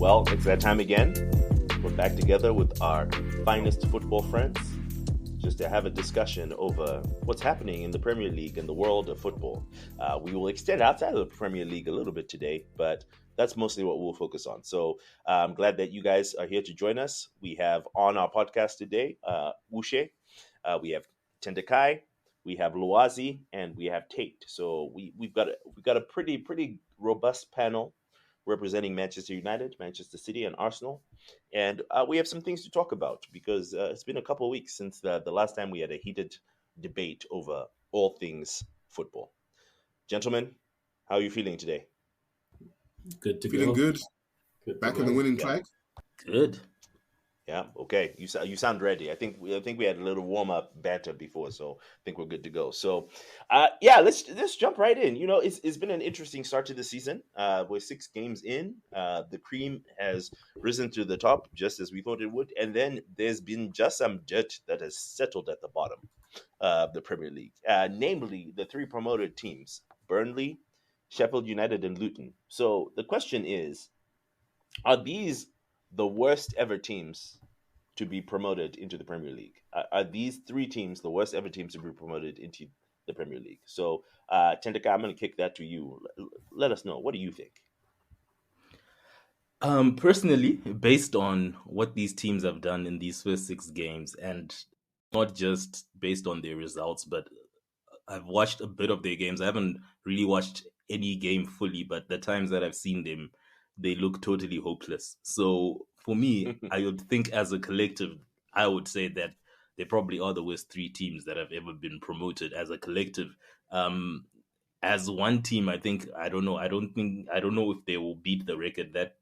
Well, it's that time again. We're back together with our finest football friends just to have a discussion over what's happening in the Premier League and the world of football. We will extend outside of the Premier League a little bit today, but that's mostly what we'll focus on. So I'm glad that you guys are here to join us. We have on our podcast today, Wushe, we have Tendakai, we have Luazi, and we have Tate. So we've got a pretty robust panel representing Manchester United, Manchester City, and Arsenal. And we have some things to talk about because it's been a couple of weeks since the last time we had a heated debate over all things football. Gentlemen, how are you feeling today? Good to Feeling go. good. Good Back to on the go. winning Yeah. track. Good. Yeah. Okay. You sound ready. I think we had a little warm up banter before, so I think we're good to go. So, let's jump right in. You know, it's been an interesting start to the season. We're 6 games in. The cream has risen to the top just as we thought it would, and then there's been just some dirt that has settled at the bottom of the Premier League. Namely, the 3 promoted teams: Burnley, Sheffield United, and Luton. So the question is, are these the worst ever teams to be promoted into the Premier League? Are these 3 teams the worst ever teams to be promoted into the Premier League? So, Tendeka, I'm going to kick that to you. Let us know. What do you think? Personally, based on what these teams have done in these first 6 games, and not just based on their results, but I've watched a bit of their games. I haven't really watched any game fully, but the times that I've seen them, they look totally hopeless. So for me, I would think as a collective, I would say that they probably are the worst 3 teams that have ever been promoted as a collective. Um, as one team, I don't know. I don't know if they will beat the record. That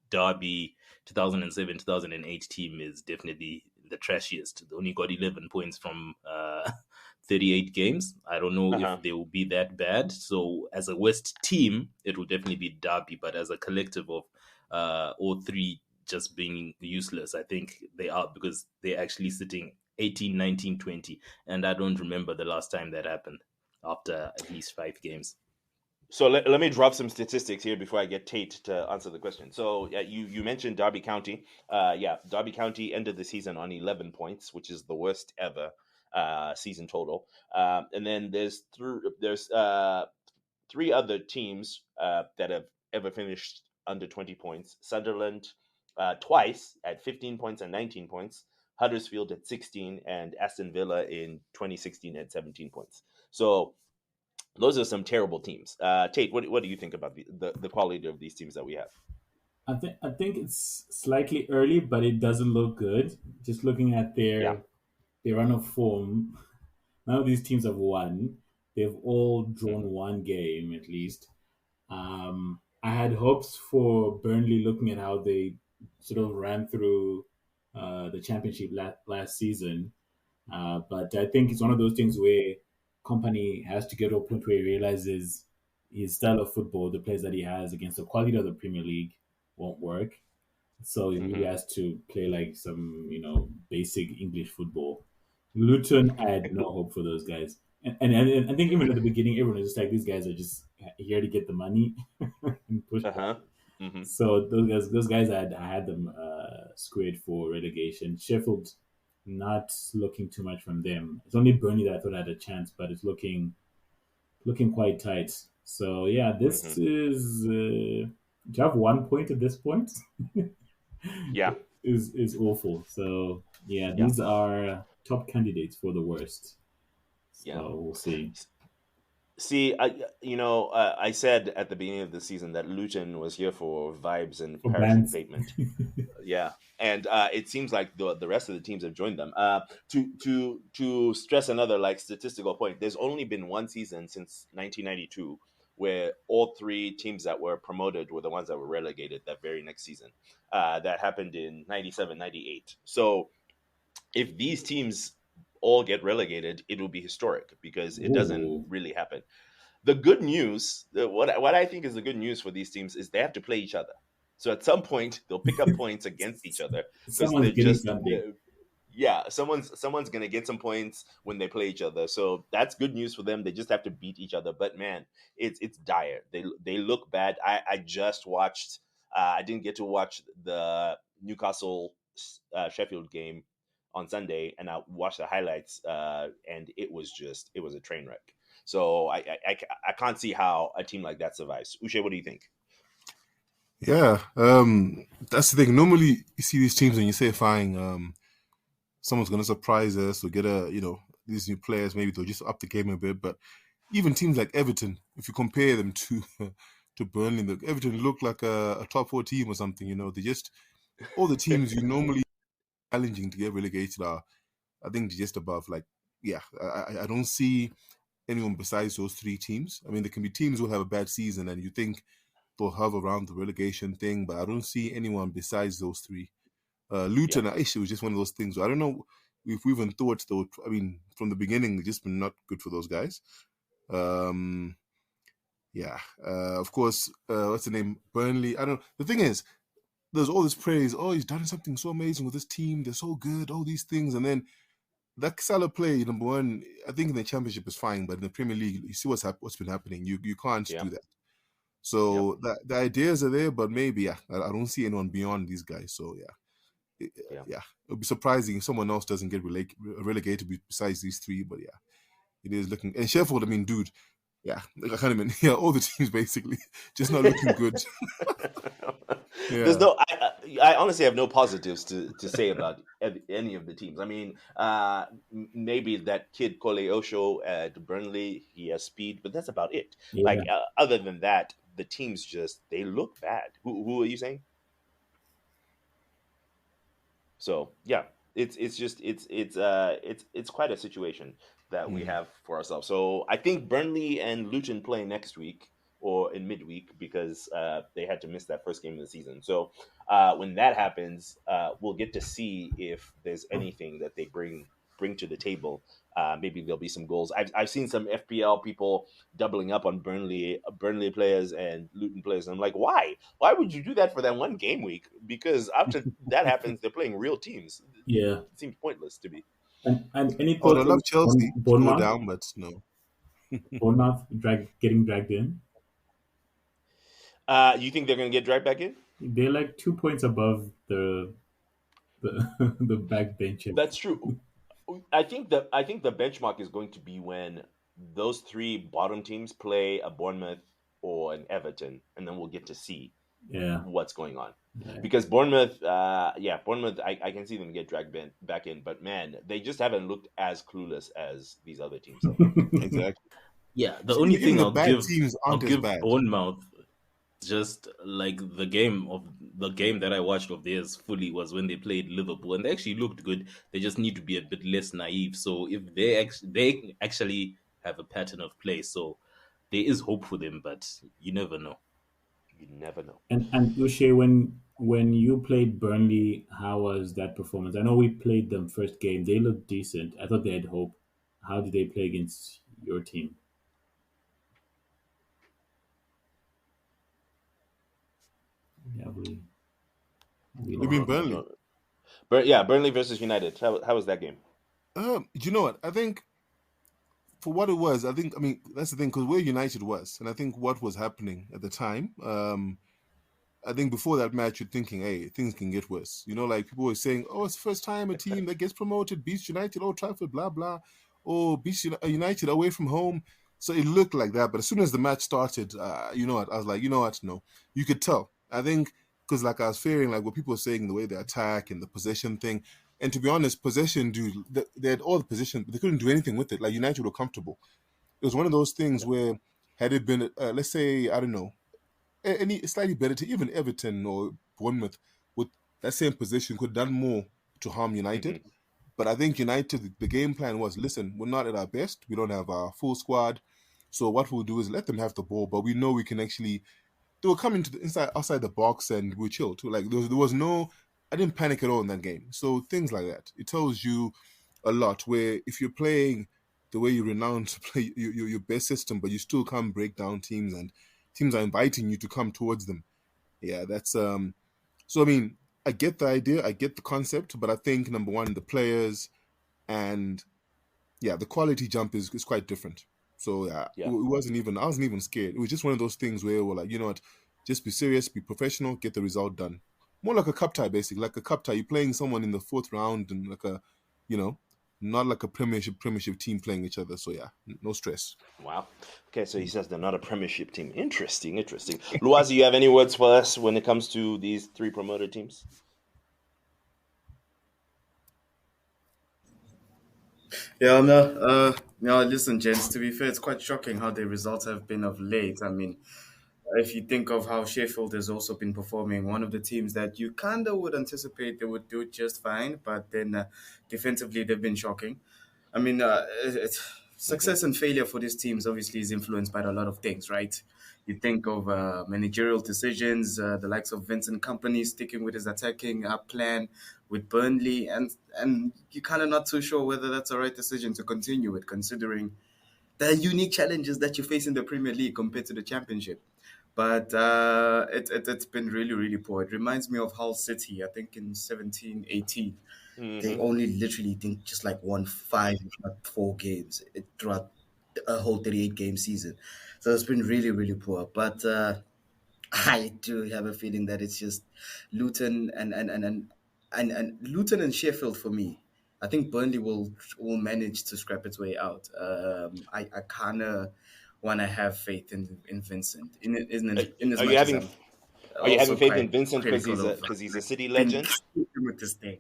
Derby 2007 2008 team is definitely the trashiest. They only got 11 points from 38 games. I don't know Uh-huh. if they will be that bad. So as a West team, it will definitely be Derby. But as a collective of all 3 just being useless, I think they are, because they're actually sitting 18, 19, 20. And I don't remember the last time that happened after at least 5 games. So let me drop some statistics here before I get Tate to answer the question. So you mentioned Derby County. Derby County ended the season on 11 points, which is the worst ever season total. And then there's 3 other teams that have ever finished under 20 points. Sunderland twice at 15 points and 19 points. Huddersfield at 16, and Aston Villa in 2016 at 17 points. So those are some terrible teams. Tate, what do you think about the quality of these teams that we have? I think it's slightly early, but it doesn't look good. Just looking at Yeah. their run of form, none of these teams have won. They've all drawn Mhm. one game at least. I had hopes for Burnley, looking at how they sort of ran through the championship last season. But I think it's one of those things where Company has to get to a point where he realizes his style of football, the players that he has against the quality of the Premier League, won't work. So he really Mhm. has to play like some, basic English football. Luton, I had no hope for those guys. And I think even at the beginning, everyone was just like, these guys are just here to get the money and push Uh back. huh. Hmm. So those guys, I had them squared for relegation. Sheffield, not looking too much from them. It's only Burnley that I thought had a chance, but it's looking quite tight. So yeah, Hmm. this is to have 1 point at this point Yeah. is awful. So yeah, Yeah. these are top candidates for the worst. Yeah. So we'll see. See, I said at the beginning of the season that Luton was here for vibes and For parachute bands, pavement. Yeah, and it seems like the rest of the teams have joined them. To stress another like statistical point, there's only been one season since 1992 where all 3 teams that were promoted were the ones that were relegated that very next season. That happened in 97, 98. So if these teams all get relegated, it will be historic because it doesn't ooh, really happen. The good news, what I think is the good news for these teams is they have to play each other. So at some point they'll pick up points against each other because someone's they're getting just something. yeah, someone's gonna get some points when they play each other. So that's good news for them. They just have to beat each other. But man, it's dire. They look bad. I just watched I didn't get to watch the Newcastle Sheffield game on Sunday, and I watched the highlights, and it was a train wreck. So I can't see how a team like that survives. Uche, what do you think? Yeah, that's the thing. Normally, you see these teams and you say, "Fine, someone's going to surprise us or get these new players. Maybe they'll just up the game a bit." But even teams like Everton, if you compare them to to Burnley, Everton look like a top 4 team or something. They just all the teams you normally challenging to get relegated are, I think, just above. Like, yeah, I don't see anyone besides those 3 teams. I mean, there can be teams who have a bad season and you think they'll hover around the relegation thing, but I don't see anyone besides those 3. Luton, Yeah. it was just one of those things. I don't know if we even thought they would. I mean, from the beginning, they've just been not good for those guys. Yeah. Of course, what's the name? Burnley. I don't know. The thing is, there's all this praise. Oh, he's done something so amazing with this team. They're so good. All these things, and then that Salah play, number one, I think in the Championship is fine, but in the Premier League, you see what's been happening. You can't do that. So the ideas are there, but maybe I don't see anyone beyond these guys. So it'll be surprising if someone else doesn't get relegated besides these 3. But yeah, it is looking. And Sheffield, I mean, dude, yeah, I can't even. Yeah, all the teams basically just not looking good. There's no. I honestly have no positives to say about any of the teams. I mean, maybe that kid Kole Osho at Burnley, he has speed, but that's about it. Yeah. Like other than that, the teams they look bad. Who are you saying? So yeah, it's quite a situation that we have for ourselves. So I think Burnley and Luton play next week or in midweek because they had to miss that first game of the season. So when that happens, we'll get to see if there's anything that they bring to the table. Maybe there'll be some goals. I've seen some FPL people doubling up on Burnley players and Luton players. And I'm like, why? Why would you do that for that one game week? Because after that happens, they're playing real teams. Yeah, It seems pointless to me. and any I thoughts love Chelsea on to go Bournemouth? down, but no. Bournemouth getting dragged in. You think they're going to get dragged back in? They're like 2 points above the the backbenchers. That's true. I think the benchmark is going to be when those 3 bottom teams play a Bournemouth or an Everton, and then we'll get to see what's going on. Yeah. Because Bournemouth, I can see them get dragged back in, but man, they just haven't looked as clueless as these other teams. Exactly. Yeah, the only thing I'll give as bad. Bournemouth, just like the game that I watched of theirs fully was when they played Liverpool, and they actually looked good. They just need to be a bit less naive. So if they actually have a pattern of play, so there is hope for them, but you never know. You never know. And Uche, when you played Burnley, how was that performance? I know we played them first game. They looked decent. I thought they had hope. How did they play against your team? Yeah, we You mean Burnley? Burnley versus United. How was that game? Do you know what? I think for what it was, I mean, that's the thing, because where United was, and I think what was happening at the time, I think before that match, you're thinking, hey, things can get worse. Like people were saying, oh, it's the first time a team that gets promoted beats United, Old Trafford, blah, blah, or beats United away from home. So it looked like that. But as soon as the match started, you know what? I was like, you know what? No. You could tell. I think because like I was fearing like what people were saying, the way they attack and the possession thing. And to be honest, possession, dude, they had all the possession, but they couldn't do anything with it. Like United were comfortable. It was one of those things where had it been, let's say, I don't know, any slightly better to even Everton or Bournemouth with that same position could have done more to harm United. Mm-hmm. But I think United, the game plan was, listen, we're not at our best. We don't have our full squad. So what we'll do is let them have the ball, but we know we can actually, they were coming to the outside the box and we chill too. Like there was no, I didn't panic at all in that game. So things like that. It tells you a lot where if you're playing the way you renowned to play your best system, but you still can't break down teams and teams are inviting you to come towards them. Yeah, that's so I mean, I get the idea, I get the concept, but I think number one, the players and the quality jump is quite different. So it wasn't even, I wasn't even scared. It was just one of those things where we're like, you know what, Just be serious, be professional, get the result done. More like a cup tie, basically. Like a cup tie. You're playing someone in the 4th round and like a, not like a premiership team playing each other. So yeah, no stress. Wow. Okay, so he says they're not a premiership team. Interesting. Luazi, you have any words for us when it comes to these 3 promoted teams? Yeah, no, listen, gents, to be fair, it's quite shocking how the results have been of late. I mean, if you think of how Sheffield has also been performing, one of the teams that you kind of would anticipate they would do just fine, but then defensively they've been shocking. I mean, success and failure for these teams obviously is influenced by a lot of things, right? You think of managerial decisions, the likes of Vincent Company sticking with his attacking plan with Burnley, and you're kind of not too sure whether that's the right decision to continue with, considering the unique challenges that you face in the Premier League compared to the Championship. But it's been really, really poor. It reminds me of Hull City, I think in 17-18. They only literally think just like won 5, if not 4 games throughout a whole 38-game season. So it's been really, really poor. But I do have a feeling that it's just Luton and Luton and Sheffield for me. I think Burnley will manage to scrap its way out. I kind of want to have faith in Vincent. Are you having faith in Vincent because he's a City legend? With this thing.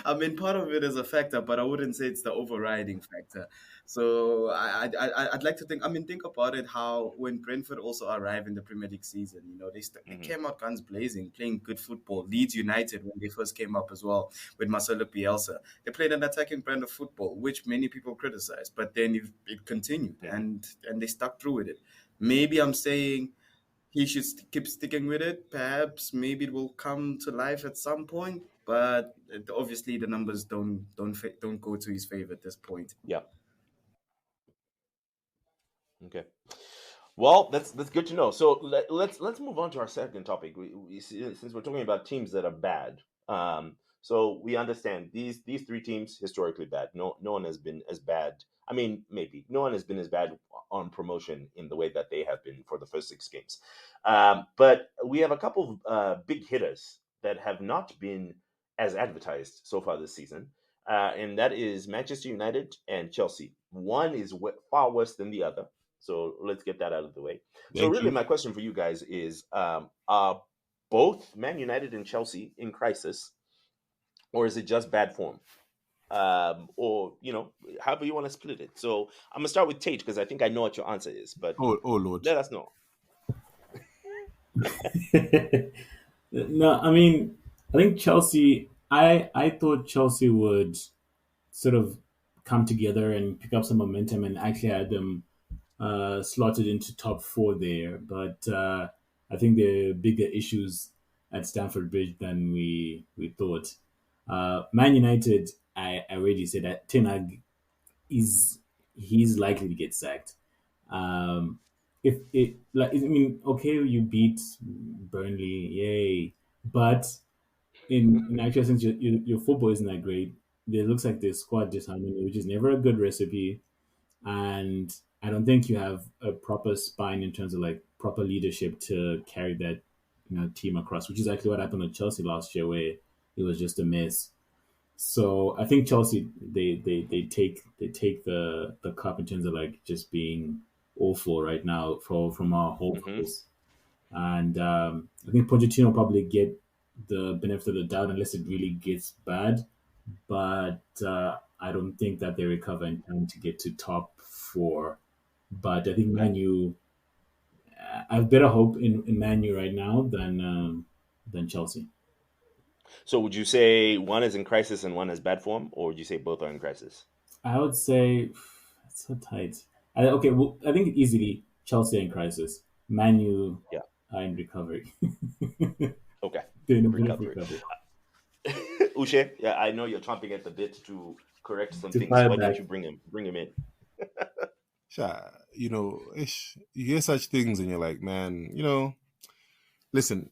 I mean, part of it is a factor, but I wouldn't say it's the overriding factor. So I'd like to think. I mean, think about it. How when Brentford also arrived in the Premier League season, they came out guns blazing, playing good football. Leeds United, when they first came up as well with Marcelo Bielsa, they played an attacking brand of football, which many people criticized. But then it continued, and they stuck through with it. Maybe I'm saying he should keep sticking with it. Perhaps maybe it will come to life at some point, but obviously the numbers don't go to his favor at this point. Yeah. Okay. Well, that's good to know. So let's move on to our second topic. Since we're talking about teams that are bad, so we understand these 3 teams historically bad. No one has been as bad. I mean, maybe no one has been as bad on promotion in the way that they have been for the first 6 games. But we have a couple of big hitters that have not been as advertised so far this season, and that is Manchester United and Chelsea. One is far worse than the other. So let's get that out of the way. My question for you guys is, are both Man United and Chelsea in crisis, or is it just bad form? Or, however you want to split it. So I'm going to start with Tate because I think I know what your answer is, but oh Lord, let us know. No, I mean, I think Chelsea, I thought Chelsea would sort of come together and pick up some momentum, and actually had them slotted into top 4 there. But I think there are bigger issues at Stamford Bridge than we thought. Man United, I already said that Ten Hag he's likely to get sacked. Okay, you beat Burnley, yay! But in actual sense, your football isn't that great. It looks like the squad disharmony, which is never a good recipe. And I don't think you have a proper spine in terms of like proper leadership to carry that team across, which is actually what happened with Chelsea last year, where it was just a mess. So I think Chelsea they take the cup in terms of like just being awful right now from our hopefuls. And I think Pochettino will probably get the benefit of the doubt unless it really gets bad. But I don't think that they recover in time to get to top 4. But I think Man U, I have better hope in Man U right now than Chelsea. So would you say one is in crisis and one is bad form, or would you say both are in crisis? I would say it's so tight. I think easily Chelsea are in crisis. Man U are in recovery. Okay. recovery. Ushe, yeah, I know you're chomping at the bit to correct some things. Why don't you bring him in? Sure. You hear such things and you're like, man, listen,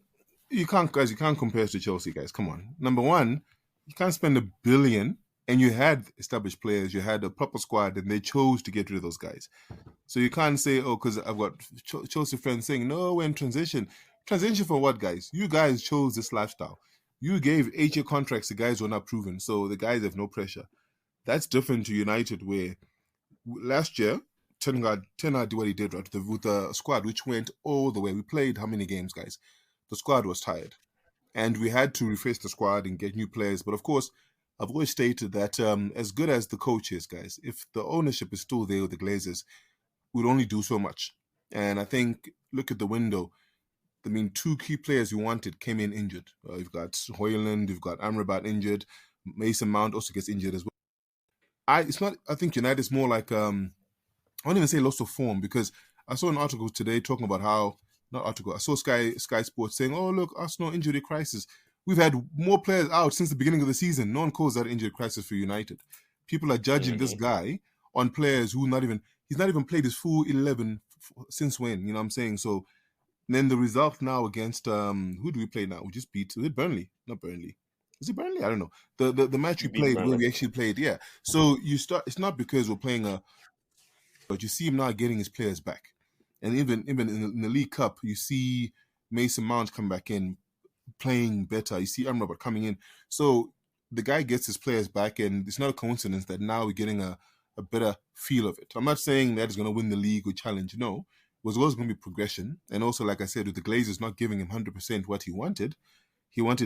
you can't compare us to Chelsea, guys. Come on. Number one, you can't spend $1 billion and you had established players, you had a proper squad, and they chose to get rid of those guys. So you can't say, oh, because I've got Chelsea friends saying, no, we're in transition. Transition for what, guys? You guys chose this lifestyle. You gave 8-year contracts to guys who are not proven, so the guys have no pressure. That's different to United, where last year, Ten Hag did what he did, right, with the squad, which went all the way. We played how many games, guys? The squad was tired. And we had to reface the squad and get new players. But of course, I've always stated that as good as the coach is, guys, if the ownership is still there with the Glazers, we'd only do so much. And I think, look at the window. I mean, 2 key players you wanted came in injured. You've got Højlund, you've got Amrabat injured. Mason Mount also gets injured as well. I think United's more like, I won't even say loss of form, because I saw an article today talking about how, I saw Sky Sports saying, oh, look, Arsenal injury crisis. We've had more players out since the beginning of the season. No one calls that injury crisis for United. People are judging this guy on players who he's not even played his full 11 since when, you know what I'm saying? So then the result now against, who do we play now? We just beat, is it Burnley? Not Burnley. Is it Burnley? I don't know. The match we played, where we actually played, yeah. So it's not because we're playing but you see him now getting his players back. And even in the League Cup, you see Mason Mount come back in, playing better. You see Amrabat coming in. So the guy gets his players back, and it's not a coincidence that now we're getting a better feel of it. I'm not saying that he's going to win the league or challenge. No. It was always going to be progression. And also, like I said, with the Glazers not giving him 100% what he wanted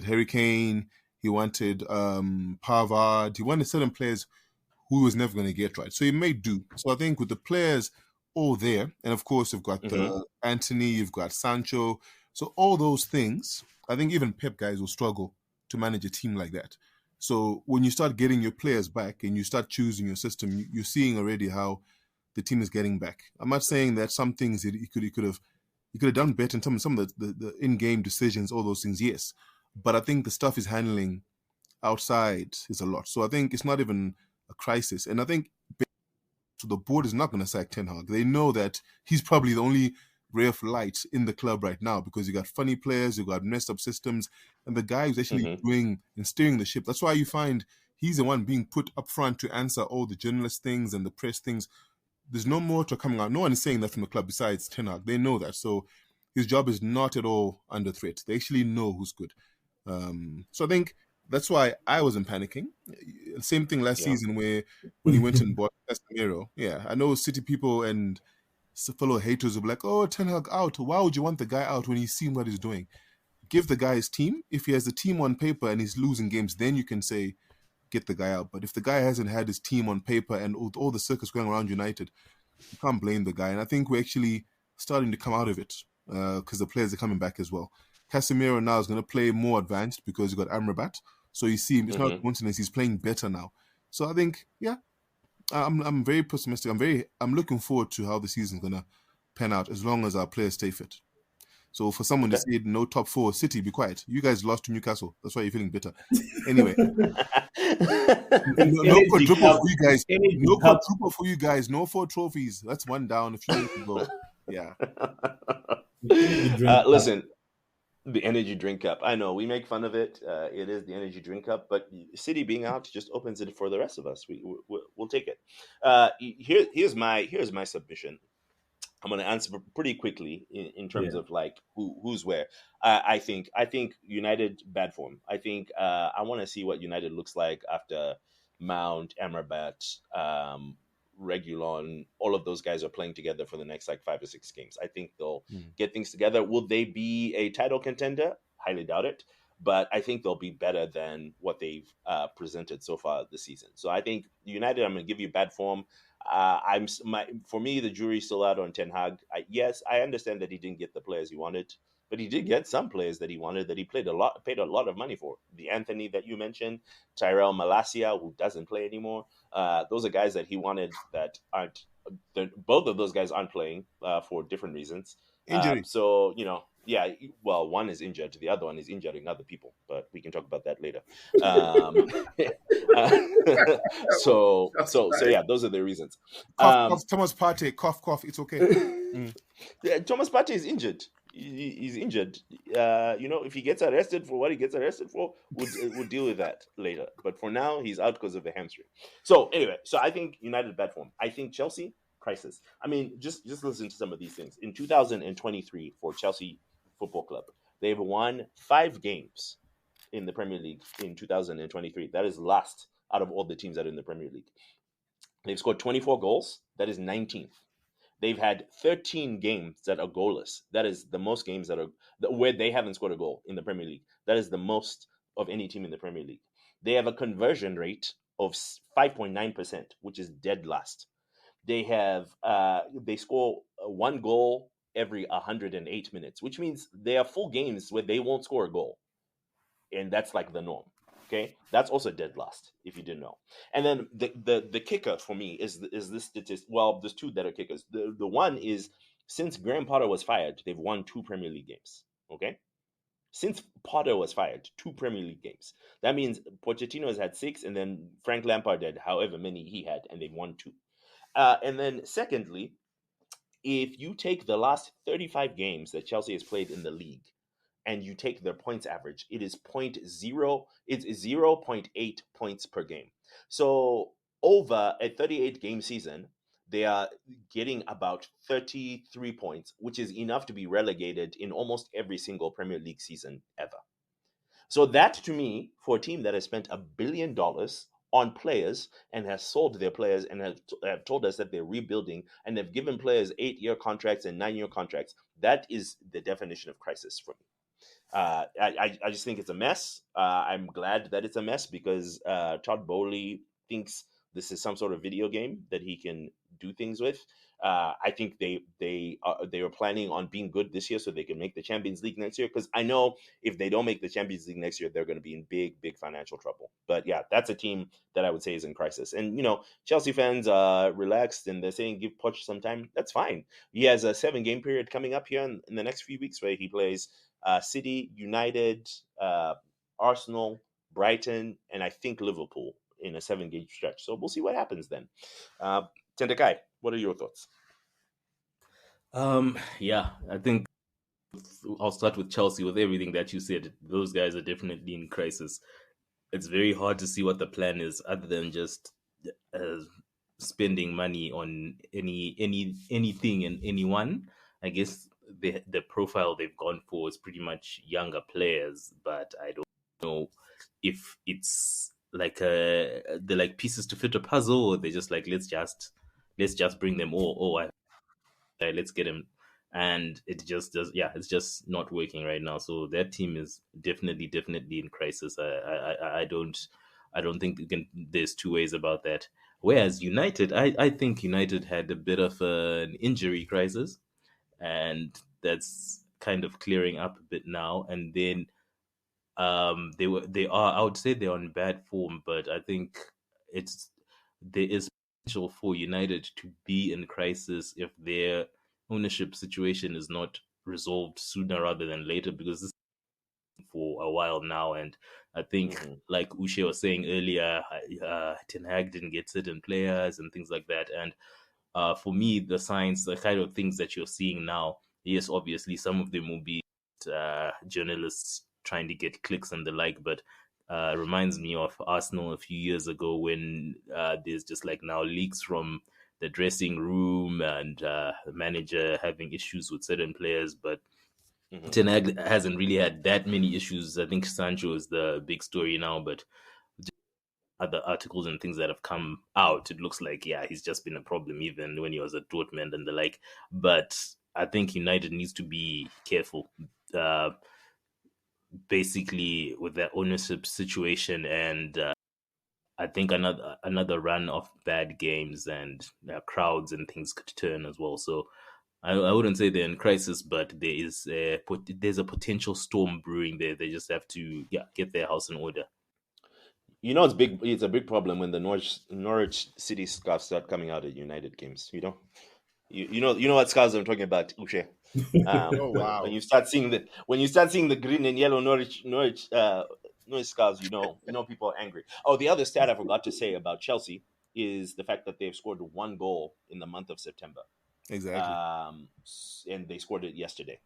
Harry Kane, he wanted Pavard, he wanted certain players who he was never going to get right. So he made do. So I think with the players all there, and of course you've got Anthony, you've got Sancho. So all those things, I think even Pep guys will struggle to manage a team like that. So when you start getting your players back and you start choosing your system, you're seeing already how the team is getting back. I'm not saying that some things he could have done better in terms of some of the in-game decisions, all those things, yes. But I think the stuff he's handling outside is a lot. So I think it's not even a crisis. And I think the board is not going to sack Ten Hag. They know that he's probably the only ray of light in the club right now, because you got funny players, you got messed up systems, and the guy who's actually doing and steering the ship. That's why you find he's the one being put up front to answer all the journalist things and the press things. There's no more to coming out. No one is saying that from the club besides Ten Hag. They know that. So his job is not at all under threat. They actually know who's good. So I think that's why I wasn't panicking. Same thing last season when he went and bought Casemiro. Yeah, I know City people and fellow haters will be like, oh, Ten Hag out. Why would you want the guy out when he's seen what he's doing? Give the guy his team. If he has the team on paper and he's losing games, then you can say, get the guy out. But if the guy hasn't had his team on paper and all the circus going around United, you can't blame the guy. And I think we're actually starting to come out of it because the players are coming back as well. Casemiro now is going to play more advanced because you got Amrabat. So you see, it's not a coincidence. He's playing better now. So I think, yeah, I'm very pessimistic. I'm looking forward to how the season's going to pan out as long as our players stay fit. So for someone to say no top 4 City, be quiet. You guys lost to Newcastle. That's why you're feeling bitter. Anyway, no quadruple for you guys. No quadruple for you guys. No 4 trophies. That's one down. A few minutes to go. Yeah. Listen. The energy drink cup. I know we make fun of it. It is the energy drink cup, but City being out just opens it for the rest of us. We'll take it. Here's my submission. I'm going to answer pretty quickly in terms of like who's where. I think United bad form. I think I want to see what United looks like after Mount, Amrabat, Reguilon, all of those guys are playing together for the next like 5 or 6 games. I think they'll get things together. Will they be a title contender? Highly doubt it. But I think they'll be better than what they've presented so far this season. So I think United, I'm going to give you bad form. For me, the jury's still out on Ten Hag. Yes, I understand that he didn't get the players he wanted, but he did get some players that he wanted that he paid a lot of money for. The Anthony that you mentioned, Tyrell Malacia, who doesn't play anymore. Those are guys that he wanted that aren't. Both of those guys aren't playing for different reasons. Injury. So yeah. Well, one is injured, the other one is injuring other people, but we can talk about that later. So yeah, those are the reasons. Cough, Thomas Partey, cough. It's okay. Yeah, Thomas Partey is injured. he's injured. If he gets arrested for what he gets arrested for, we'll deal with that later. But for now, he's out because of the hamstring. So anyway, so I think United bad form. I think Chelsea crisis. I mean, just listen to some of these things. In 2023, for Chelsea Football Club, they've won 5 games in the Premier League in 2023. That is last out of all the teams that are in the Premier League. They've scored 24 goals. That is 19th. They've had 13 games that are goalless. That is the most games that are where they haven't scored a goal in the Premier League. That is the most of any team in the Premier League. They have a conversion rate of 5.9%, which is dead last. They score 1 goal every 108 minutes, which means there are full games where they won't score a goal, and that's like the norm. Okay, that's also dead last if you didn't know. And then the kicker for me is this statistic. Well, there's 2 that are kickers. The one is, since Graham Potter was fired, they've won 2 Premier League games. Okay, since Potter was fired, 2 Premier League games. That means Pochettino has had 6, and then Frank Lampard had however many he had, and they've won 2. And then secondly, if you take the last 35 games that Chelsea has played in the league, and you take their points average, it is 0.8 points per game. So over a 38 game season, they are getting about 33 points, which is enough to be relegated in almost every single Premier League season ever. So that, to me, for a team that has spent $1 billion on players and has sold their players and have told us that they're rebuilding, and they've given players 8-year contracts and 9-year contracts, that is the definition of crisis for me. I just think it's a mess. I'm glad that it's a mess because Todd Bowley thinks this is some sort of video game that he can do things with. I think they were planning on being good this year so they can make the Champions League next year, because I know if they don't make the Champions League next year, they're going to be in big financial trouble. But yeah, that's a team that I would say is in crisis. And Chelsea fans are relaxed and they're saying give Poch some time. That's fine. He has a 7-game period coming up here in the next few weeks where he plays City, United, Arsenal, Brighton, and I think Liverpool in a 7-game stretch. So we'll see what happens then. Tendekai, what are your thoughts? Yeah, I think I'll start with Chelsea. With everything that you said, those guys are definitely in crisis. It's very hard to see what the plan is other than just spending money on anything and anyone. I guess the profile they've gone for is pretty much younger players, but I don't know if it's like they're like pieces to fit a puzzle, or they're just like let's just bring them all. Let's get him, and it just does. Yeah, it's just not working right now. So that team is definitely in crisis. I don't think there's 2 ways about that. Whereas United, I think United had a bit of an injury crisis, and that's kind of clearing up a bit now. And then I would say they're on bad form, but I think there is potential for United to be in crisis if their ownership situation is not resolved sooner rather than later, because this is for a while now. And I think, like Ushe was saying earlier, Ten Hag didn't get certain players and things like that. And for me, the kind of things that you're seeing now, yes, obviously some of them will be journalists trying to get clicks and the like, but reminds me of Arsenal a few years ago when there's just like now leaks from the dressing room and the manager having issues with certain players, but Ten Hag hasn't really had that many issues. I think Sancho is the big story now, but other articles and things that have come out, it looks like, yeah, he's just been a problem even when he was at Dortmund and the like. But I think United needs to be careful, basically, with their ownership situation. And I think another run of bad games and crowds and things could turn as well. So I wouldn't say they're in crisis, but there's a potential storm brewing there. They just have to get their house in order. It's big. It's a big problem when the Norwich City scarves start coming out at United games. You know what scarves I'm talking about, Ushe. Oh wow! When you start seeing the green and yellow Norwich scarves, people are angry. Oh, the other stat I forgot to say about Chelsea is the fact that they've scored 1 goal in the month of September. Exactly. And they scored it yesterday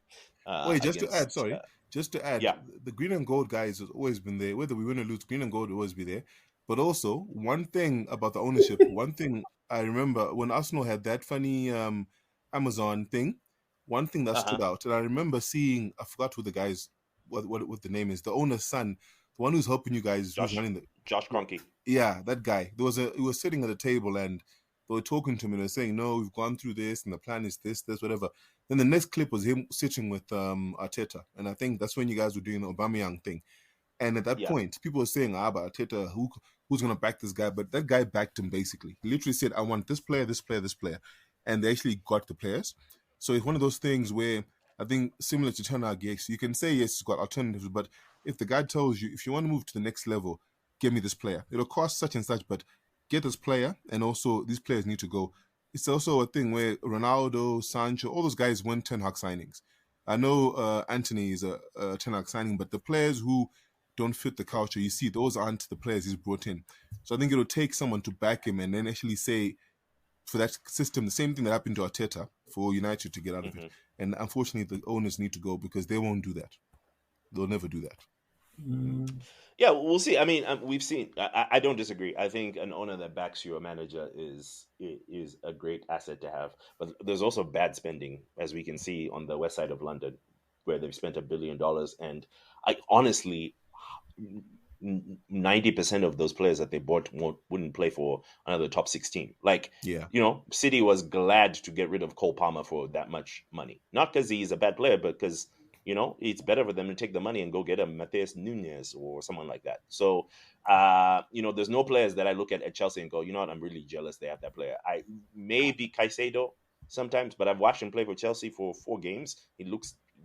Wait, just to add, against. sorry, just to add, Yeah. the green and gold guys has always been there. Whether we win or lose, green and gold will always be there. But also, one thing about the ownership, one thing I remember when Arsenal had that funny Amazon thing, one thing that stood Uh-huh. out, and I remember seeing, I forgot who the guy's, what the name is, the owner's son, the one who's helping you guys, who's Josh running the, Josh Kroenke. yeah, that guy. He was sitting at a table and they were talking to him and they're saying, "No, we've gone through this and the plan is this, whatever." Then the next clip was him sitting with Arteta, and I think that's when you guys were doing the Aubameyang thing. And at that Yeah. point, people were saying, but Arteta, who's gonna back this guy?" But that guy backed him basically. He literally said, "I want this player, this player, this player," and they actually got the players. So it's one of those things where I think similar to Ten Hag, yes, you can say yes, it's got alternatives, but if the guy tells you if you want to move to the next level, give me this player. It'll cost such and such, but get this player, and also these players need to go. It's also a thing where Ronaldo, Sancho, all those guys weren't Ten Hag signings. I know Anthony is a Ten Hag signing, but the players who don't fit the culture, you see, those aren't the players he's brought in. So I think it'll take someone to back him and then actually say, for that system, the same thing that happened to Arteta for United to get out of it. And unfortunately, the owners need to go because they won't do that. They'll never do that. Yeah, we'll see. I mean, we've seen. I don't disagree. I think an owner that backs you, a manager, is a great asset to have. But there's also bad spending, as we can see on the west side of London, where they've spent $1 billion. And I honestly, 90% of those players that they bought wouldn't play for another top 16. Like, Yeah. City was glad to get rid of Cole Palmer for that much money. Not because he's a bad player, but because it's better for them to take the money and go get a Matheus Nunes or someone like that. So, there's no players that I look at Chelsea and go, you know what, I'm really jealous they have that player. I maybe Caicedo sometimes, but I've watched him play for Chelsea for 4 games. He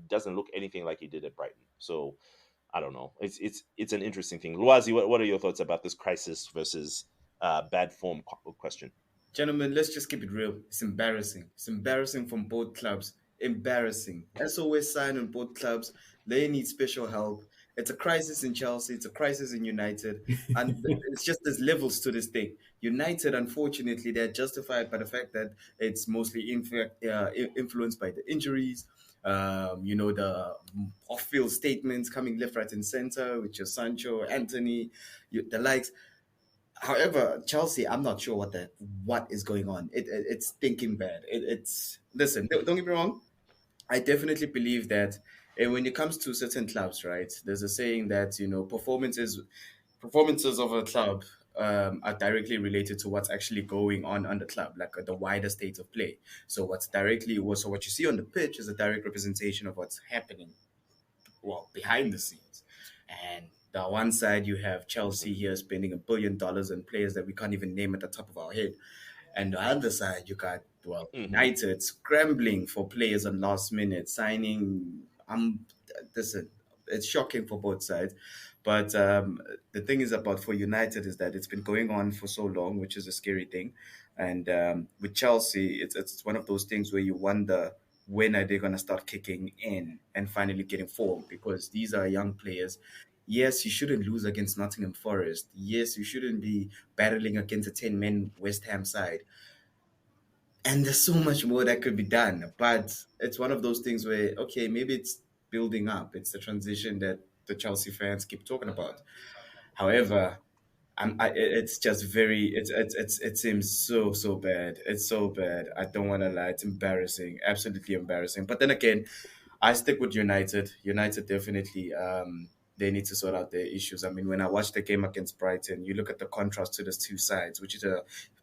doesn't look anything like he did at Brighton. So I don't know. It's an interesting thing. Luazi, what are your thoughts about this crisis versus bad form question? Gentlemen, let's just keep it real. It's embarrassing. It's embarrassing from both clubs. Embarrassing. SOS sign on both clubs. They need special help. It's a crisis in Chelsea. It's a crisis in United. And it's just there's levels to this thing. United, unfortunately, they're justified by the fact that it's mostly influenced by the injuries. The off-field statements coming left, right, and center, with your Sancho, Anthony, the likes. However, Chelsea, I'm not sure what is going on. It's thinking bad. It's listen. Don't get me wrong. I definitely believe that when it comes to certain clubs, right? There's a saying that performances of a club are directly related to what's actually going on the club, like the wider state of play. So what you see on the pitch is a direct representation of what's happening behind the scenes. And the one side you have Chelsea here spending $1 billion on players that we can't even name at the top of our head. And the other side you got United scrambling for players on last minute, signing listen, it's shocking for both sides. But the thing is about for United is that it's been going on for so long, which is a scary thing. And with Chelsea, it's one of those things where you wonder when are they going to start kicking in and finally getting form, because these are young players. Yes, you shouldn't lose against Nottingham Forest. Yes, you shouldn't be battling against a 10-man West Ham side. And there's so much more that could be done. But it's one of those things where, okay, maybe it's building up. It's the transition that the Chelsea fans keep talking about. However, it's just it seems so bad. It's so bad. I don't want to lie. It's embarrassing, absolutely embarrassing. But then again, I stick with United. United definitely, they need to sort out their issues. I mean, when I watched the game against Brighton, you look at the contrast to those two sides, which is a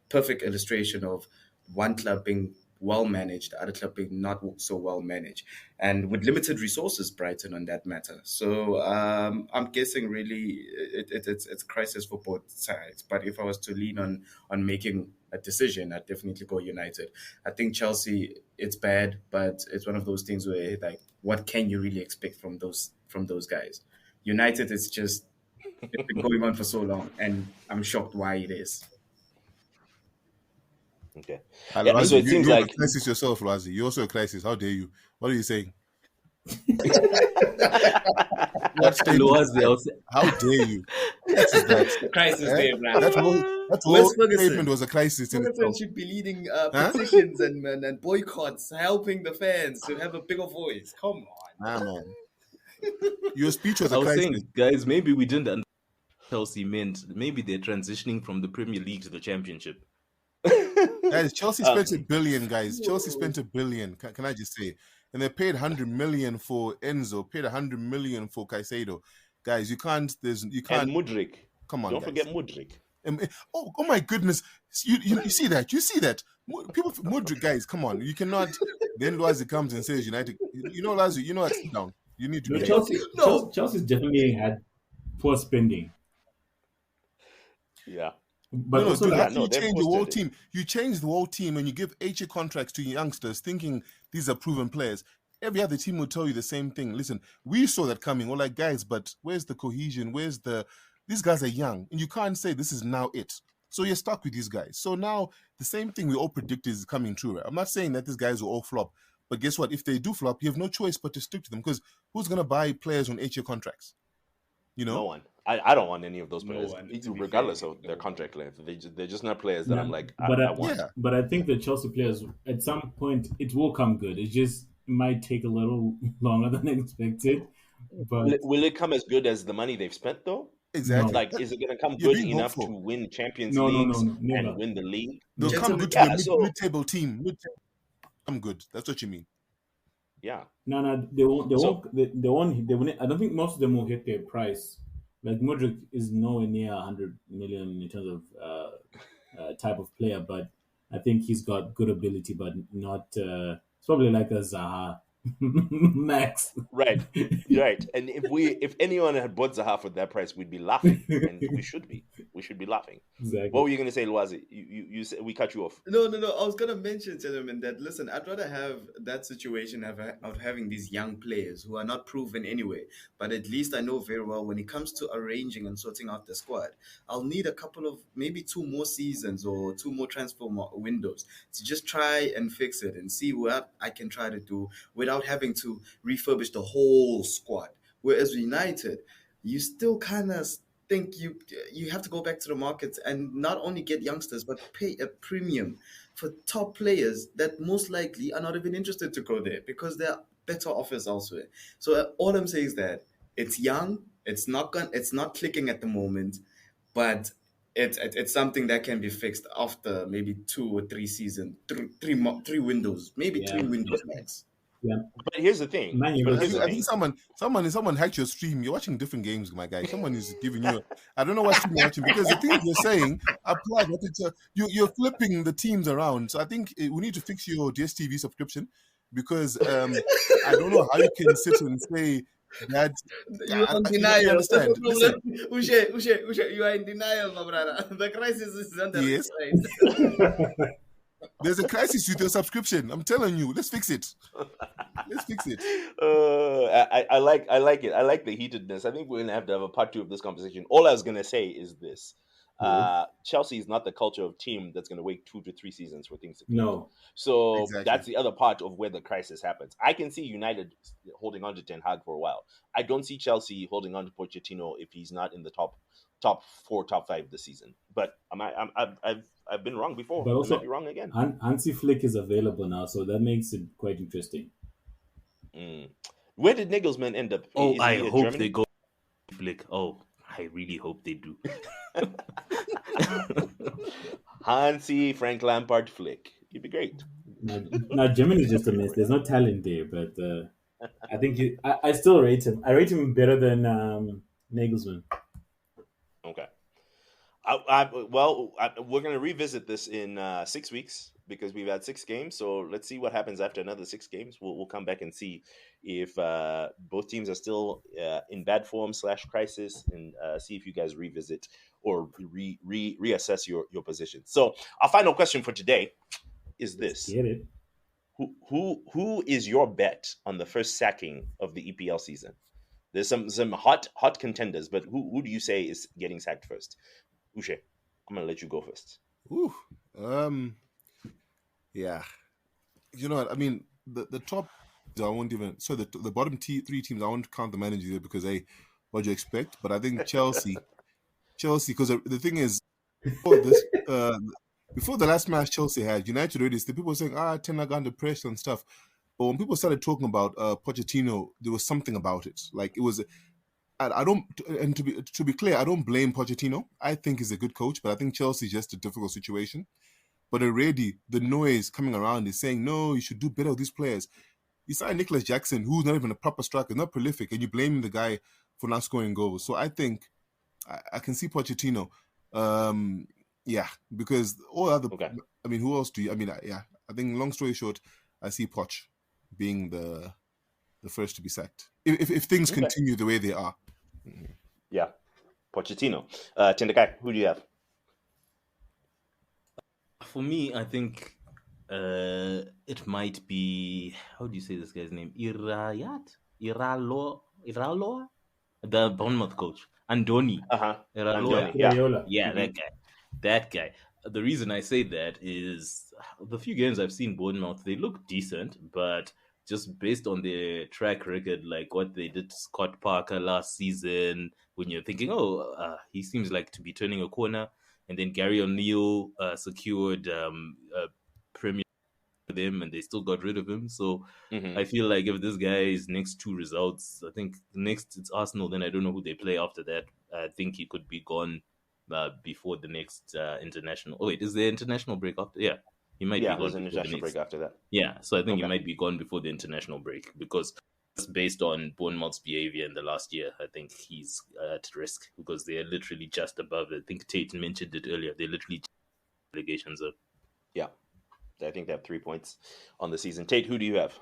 perfect illustration of one club being well managed, the other club being not so well managed, and with limited resources, Brighton on that matter. So I'm guessing really it's a crisis for both sides. But if I was to lean on making a decision, I'd definitely go United. I think Chelsea, it's bad, but it's one of those things where like, what can you really expect from those guys? United, it's been going on for so long, and I'm shocked why it is. Okay. Yeah. So Lazi, it seems you're a like. crisis yourself, Lazi. You're also a crisis. How dare you? What are you saying? What statement is Loas, that? How dare you? What is that? Crisis there, man. That's more. That Where's whole Ferguson? statement was a crisis in Ferguson itself. should be leading petitions and boycotts, helping the fans to have a bigger voice. Come on. Nah, man. Your speech was I a was crisis. saying, guys, maybe we didn't understand what Chelsea meant. Maybe they're transitioning from the Premier League to the Championship. Guys, Chelsea spent $1 billion, guys. Chelsea spent $1 billion. Can I just say? And they paid 100 million for Enzo, paid 100 million for Caicedo. Guys, you can't. And Mudryk. Come on, Don't guys. forget Mudryk. Oh my goodness! You see that? You see that? People, Mudryk, guys, come on! You cannot. Then Lazi comes and says United. You know, Lazi, you know what? Sit down. You need to. Chelsea's definitely had poor spending. Yeah. But no, also, dude, yeah, after you they've change the whole posted it. team, you change the whole team and you give HA contracts to youngsters, thinking these are proven players. Every other team will tell you the same thing. Listen, we saw that coming. We're like, guys, but where's the cohesion? These guys are young, and you can't say this is now it. So you're stuck with these guys. So now the same thing we all predicted is coming true. Right? I'm not saying that these guys will all flop, but guess what? If they do flop, you have no choice but to stick to them, because who's going to buy players on HA contracts? You know? No one. I don't want any of those No players, one, to be regardless fair, of their no contract length. They're just not players that I'm like, but I want. Yeah. But I think the Chelsea players, at some point, it will come good. It might take a little longer than expected. But Will it come as good as the money they've spent, though? Exactly. Like, is it going to come You're good being enough hopeful. to win Champions No, Leagues never. and win the league? They'll come Gentlemen, good to yeah, the so- mid-table team. Come good. That's what you mean. Yeah. No, they won't. They won't. I don't think most of them will hit their price. Like Modric is nowhere near 100 million in terms of type of player, but I think he's got good ability, but not. It's probably like a Zaha max. Right. And if anyone had bought Zaha for that price, we'd be laughing, and we should be. We should be laughing. Exactly. What were you going to say, Luazi? You said we cut you off. No. I was gonna mention, gentlemen, that listen, I'd rather have that situation of having these young players who are not proven anyway, but at least I know very well when it comes to arranging and sorting out the squad, I'll need a couple of maybe 2 more seasons or 2 more transfer windows to just try and fix it and see what I can try to do without having to refurbish the whole squad. Whereas United, you still kind of think you have to go back to the market and not only get youngsters but pay a premium for top players that most likely are not even interested to go there because there are better offers elsewhere. So all I'm saying is that it's young, it's not clicking at the moment, but it's something that can be fixed after maybe 2 or 3 seasons, three windows, maybe 3 windows max. Yeah. But here's the thing. Man, I think someone hacked your stream. You're watching different games, my guy. Someone is giving you. I don't know what stream you're watching, because the things you're saying apply. You're flipping the teams around. So I think we need to fix your DSTV subscription, because I don't know how you can sit and say that. You're in I denial. understand. Listen, Ushe, you are in denial, my brother. The crisis is under Yes. right. there's a crisis with your subscription. I'm telling you. Let's fix it. Let's fix it. I like it. I like the heatedness. I think we're gonna have to have a part 2 of this conversation. All I was gonna say is this: Chelsea is not the culture of team that's gonna wait 2 to 3 seasons for things to click. No. So Exactly. that's the other part of where the crisis happens. I can see United holding on to Ten Hag for a while. I don't see Chelsea holding on to Pochettino if he's not in the top 4, top 5 this season. But I've been wrong before. But also, I might be wrong again. Hansi Flick is available now, so that makes it quite interesting. Where did Nagelsmann end up? Oh, Is I he at hope Germany? they go Flick. Oh, I really hope they do. Hansi, Frank Lampard, Flick. You'd be great. Now Germany is just a mess. There's no talent there, but I think I still rate him. I rate him better than Nagelsmann. Okay. We're going to revisit this in 6 weeks, because we've had 6 games. So let's see what happens after another 6 games. We'll come back and see if both teams are still in bad form / crisis, and see if you guys revisit or reassess your position. So our final question for today is this: Get it? Who is your bet on the first sacking of the EPL season? There's some hot contenders, but who do you say is getting sacked first? Ushe, I'm gonna let you go first. Ooh, yeah. You know what? I mean, the top, I won't even. So the bottom 3 teams, I won't count the manager there, because what do you expect? But I think Chelsea, because the thing is, before this, before the last match Chelsea had, United already, the people were saying, Ten Hag under pressure and stuff. But when people started talking about Pochettino, there was something about it. Like it was, I don't, and to be clear, I don't blame Pochettino. I think he's a good coach, but I think Chelsea is just a difficult situation. But already the noise coming around is saying, no, you should do better with these players. You signed Nicholas Jackson, who's not even a proper striker, not prolific, and you blame the guy for not scoring goals. So I think I can see Pochettino. Yeah, because all other. Okay. I mean, who else do you? I mean, yeah. I think long story short, I see Poch being the first to be sacked if things continue the way they are. Yeah, Pochettino. Tindakai, who do you have? For me, I think it might be, how do you say this guy's name? Iraloa, the Bournemouth coach, Andoni. Andoni, yeah, that guy. The reason I say that is the few games I've seen Bournemouth, they look decent, but just based on their track record, like what they did to Scott Parker last season, when you're thinking, he seems like to be turning a corner, and then Gary O'Neill secured Premier for them, and they still got rid of him. So I feel like if this guy's next two results, I think next it's Arsenal, then I don't know who they play after that. I think he could be gone before the next international. Oh wait, is there international break after? Yeah, he might be gone. There's an international break after that. Yeah, so I think he might be gone before the international break because based on Bournemouth's behavior in the last year, I think he's at risk because they are literally just above. I think Tate mentioned it earlier. They're literally relegations up. Yeah, I think they have 3 points on the season. Tate, who do you have?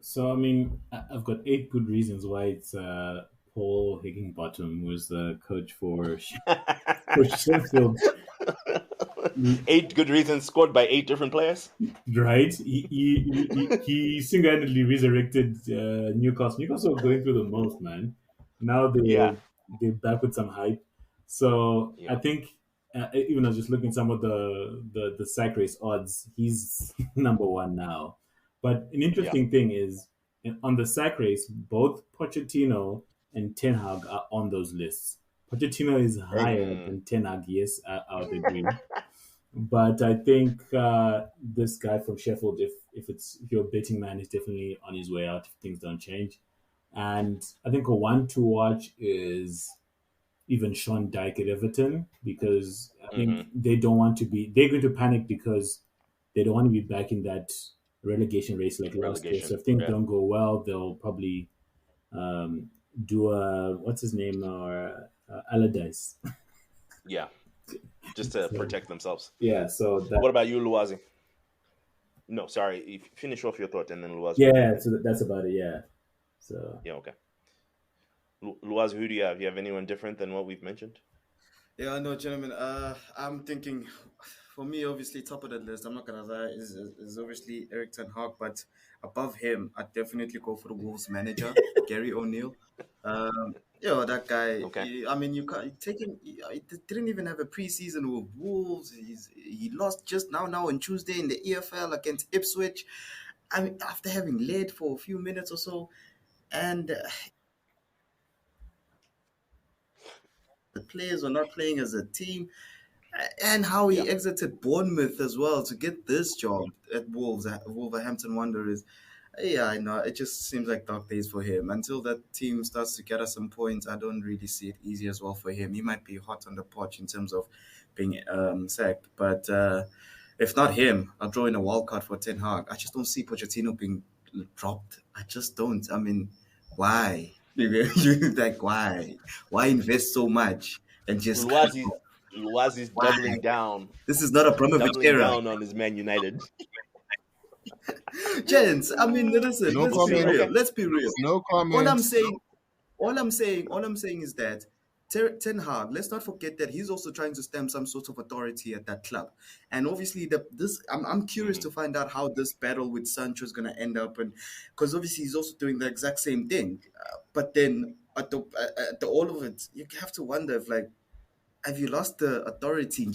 So I mean, I've got 8 good reasons why it's Paul Higginbottom, who was the coach for Sheffield. 8 good reasons scored by 8 different players. Right, he single-handedly resurrected Newcastle. Newcastle are going through the most, man. Now they're back with some hype. So I think even I was just looking at some of the sack race odds. He's number 1 now. But an interesting thing is on the sack race, both Pochettino and Ten Hag are on those lists. Pochettino is higher than Ten Hag. Yes, I would agree. But I think this guy from Sheffield, if you're a betting man, is definitely on his way out if things don't change. And I think a one to watch is even Sean Dyke at Everton, because I think they're going to panic because they don't want to be back in that relegation race like last year. So if things don't go well, they'll probably do what's his name, or Allardyce. Yeah. Just to protect themselves. Yeah. So what about you, Luazi? No, sorry. Finish off your thought and then Luazi. Yeah, so that's about it. Yeah. So yeah, okay. Luazi, who do you have? You have anyone different than what we've mentioned? Yeah, no, gentlemen. I'm thinking, for me, obviously, top of that list, I'm not gonna lie, is obviously Eric Ten Hag, but above him, I'd definitely go for the Wolves manager, Gary O'Neill. That guy. Okay. I mean, you can't take him. He didn't even have a preseason with Wolves. He lost just now on Tuesday in the EFL against Ipswich. I mean, after having led for a few minutes or so, and the players are not playing as a team, and how he exited Bournemouth as well to get this job at Wolverhampton Wanderers. Yeah, I know. It just seems like dark days for him. Until that team starts to get us some points, I don't really see it easy as well for him. He might be hot on the potch in terms of being sacked. But if not him, I'll draw in a wild card for Ten Hag. I just don't see Pochettino being dropped. I just don't. I mean, why? Like, why? Why invest so much and just... Luazi's doubling down. This is not a Abramovich era. Doubling down on his Man United. Gents, I mean, listen, let's be real. No comment. All I'm saying is that Ten Hag, let's not forget that he's also trying to stamp some sort of authority at that club. And obviously, I'm curious to find out how this battle with Sancho is going to end up, and because obviously he's also doing the exact same thing. But then at the all of it, you have to wonder if, like, have you lost the authority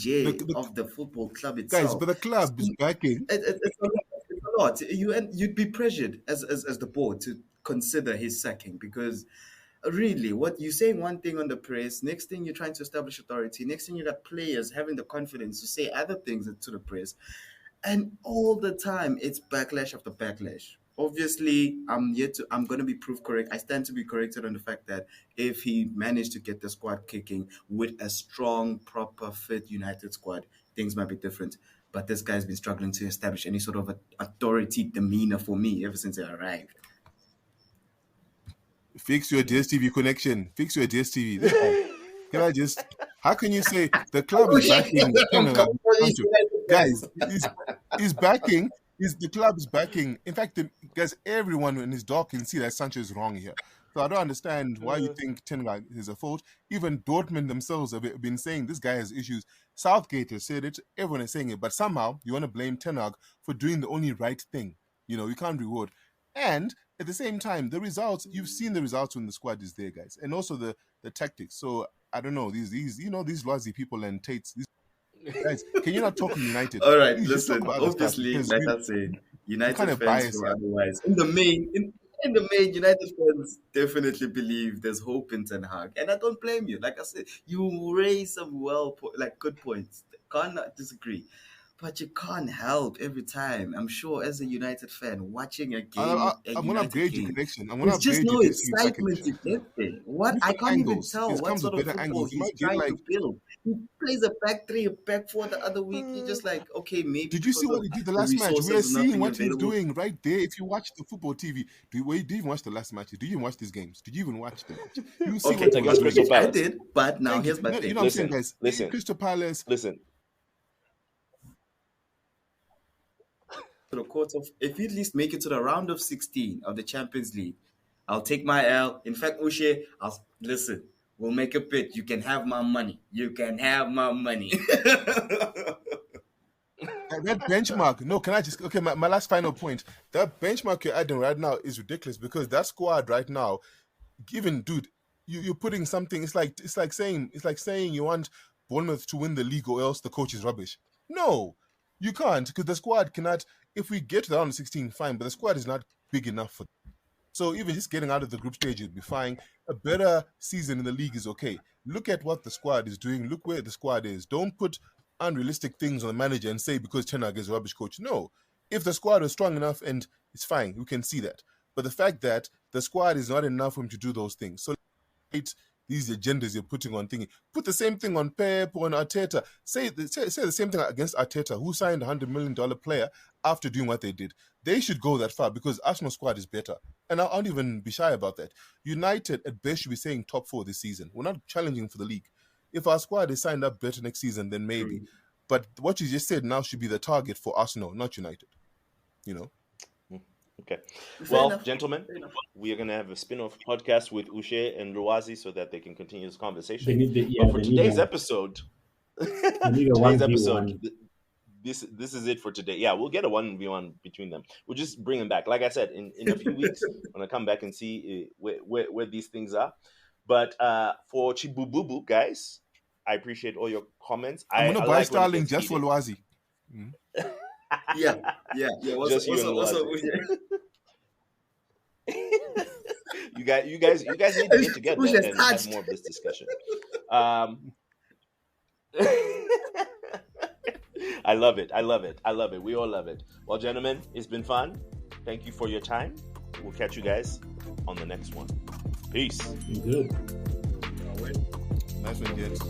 of the football club itself? Guys, but the club is backing. It's a lot. You'd be pressured as the board to consider his sacking, because Really, what you're saying one thing on the press, next thing you're trying to establish authority, next thing you got players having the confidence to say other things to the press, and all the time it's backlash after backlash. Obviously, I'm gonna be proved correct. I stand to be corrected on the fact that if he managed to get the squad kicking with a strong, proper, fit United squad, things might be different. But this guy's been struggling to establish any sort of authority demeanor for me ever since he arrived. Fix your DSTV connection. Fix your DSTV. This guy, can I just? How can you say the club is backing? Guys, he's backing. The club is backing. In fact, guys, everyone in his dog can see that Sancho is wrong here. So I don't understand why you think Ten Hag is a fault. Even Dortmund themselves have been saying this guy has issues. Southgate has said it. Everyone is saying it. But somehow you want to blame Ten Hag for doing the only right thing. You can't reward. And at the same time, the results, you've seen the results when the squad is there, guys. And also the tactics. So I don't know, these Loazi people and Tates, these guys, can you not talk United? All right, listen, obviously, like I said, United fans feel otherwise. In the main, United fans definitely believe there's hope in Ten Hag. And I don't blame you. Like I said, you raise some good points. Cannot disagree. But you can't help every time. I'm sure as a United fan watching a game, I'm going to upgrade your connection. There's just no excitement to get there. What I can't even tell what sort of football he's trying to build. He plays a back three, a back four the other week. You're just like, okay, maybe. Did you see what he did the last match? We are seeing what he's doing right there. If you watch the football TV, do you even watch the last matches? Do you even watch these games? Did you even watch them? You see what I did, but now here's my thing. You know what I'm saying, guys? Listen, Crystal Palace. Listen. To the quarter, if you at least make it to the round of 16 of the Champions League, I'll take my L. In fact, Ushe, listen. We'll make a bid. You can have my money. You can have my money. That benchmark. No, can I just? Okay, my last final point. That benchmark you're adding right now is ridiculous because that squad right now, given dude, you're putting something. It's like saying you want Bournemouth to win the league or else the coach is rubbish. No, you can't because the squad cannot. If we get to the round of 16, fine, but the squad is not big enough for. So even just getting out of the group stage would be fine. A better season in the league is okay. Look at what the squad is doing. Look where the squad is. Don't put unrealistic things on the manager and say because Ten Hag is a rubbish coach. No. If the squad is strong enough and it's fine, we can see that. But the fact that the squad is not enough for him to do those things. So these agendas you're putting on thinking. Put the same thing on Pep or on Arteta. Say the same thing against Arteta, who signed a $100 million player after doing what they did. They should go that far because Arsenal squad is better. And I won't even be shy about that. United, at best, should be saying top 4 this season. We're not challenging for the league. If our squad is signed up better next season, then maybe. True. But what you just said now should be the target for Arsenal, not United. Okay. Well, gentlemen, we are going to have a spin-off podcast with Ushe and Luazi so that they can continue this conversation. But for today's episode, this is it for today. Yeah, we'll get a 1v1 between them. We'll just bring them back. Like I said, in a few weeks, I'm going to come back and see where these things are. But for Chibububu, guys, I appreciate all your comments. I'm going to buy Starling just for Luazi. Yeah. Just you and Luazi. You guys need to get together and have more of this discussion. I love it. We all love it. Well, gentlemen, it's been fun. Thank you for your time. We'll catch you guys on the next one. Peace. Good. Nice one, gents.